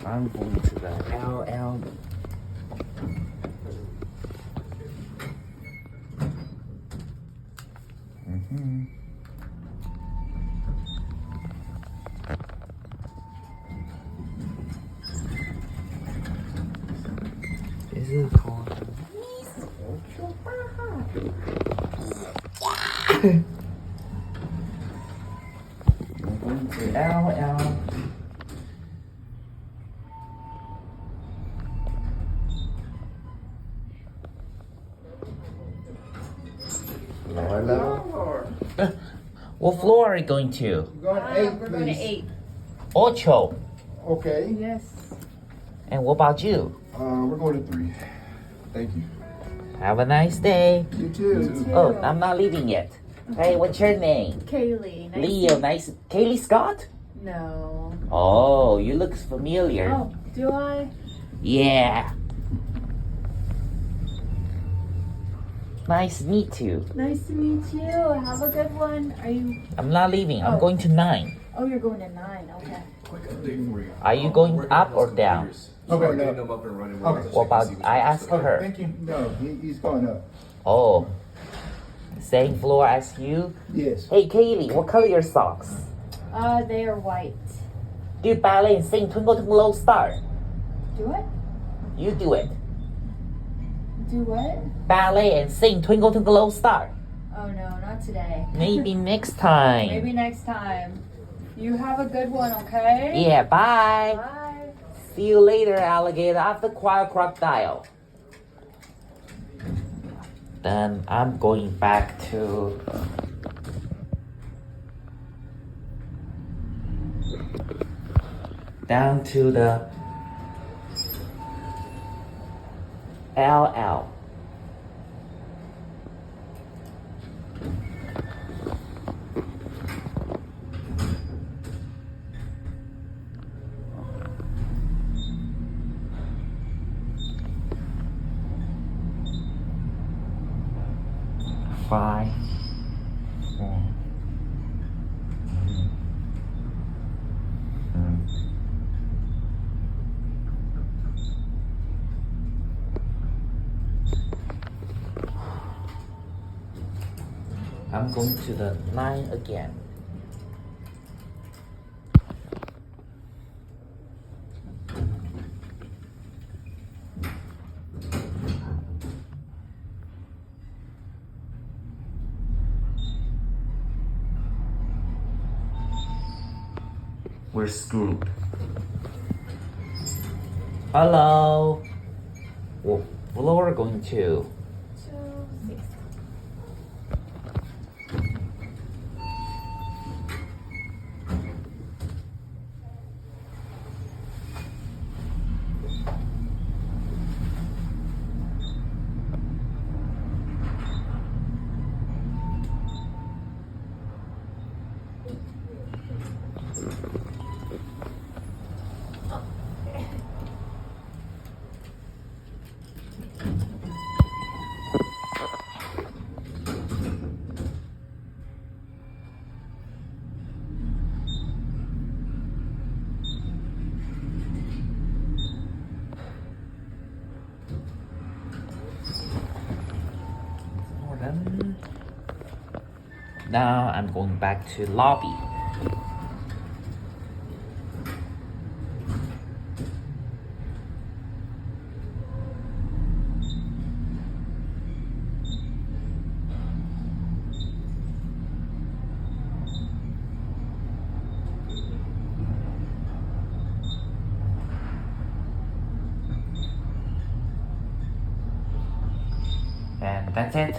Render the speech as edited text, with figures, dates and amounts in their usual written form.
I'm going to the LL. This is called I'm going to LL. Hello. What floor are you going to? Going eight, We're going to please. 8. Ocho. Okay. Yes. And what about you? We're going to 3. Thank you. Have a nice day. You too. Oh, I'm not leaving yet. Hey, what's your name? Kaylee. Nice Leo, nice. Kaylee Scott? No. Oh, you look familiar. Oh, do I? Yeah. Nice to meet you. Nice to meet you. Have a good one. Are you? I'm not leaving. I'm Oh. going to 9. Oh, you're going to 9. Okay. Quick update for you. Are you going Working up on or those down? computers. Okay, Start no. getting them up and running. We're Okay. about to What check and about see I what's asked going on. her? Thank you. No, he's going up. Oh. Same floor as you? Yes. Hey, Kaylee, what color your socks? They are white. Do ballet and sing Twinkle Twinkle Little Star. Do it? You do it. Do what? Ballet and sing Twinkle Twinkle Little Star. Oh no, not today. Maybe next time. Maybe next time. You have a good one, okay? Yeah, bye. Bye. See you later, alligator. After choir crocodile. Then I'm going back to down to the LL. Five, four, I'm going to the 9 again. We're screwed. Hello. What floor are going to? 2, 6. Now I'm going back to lobby. And that's it.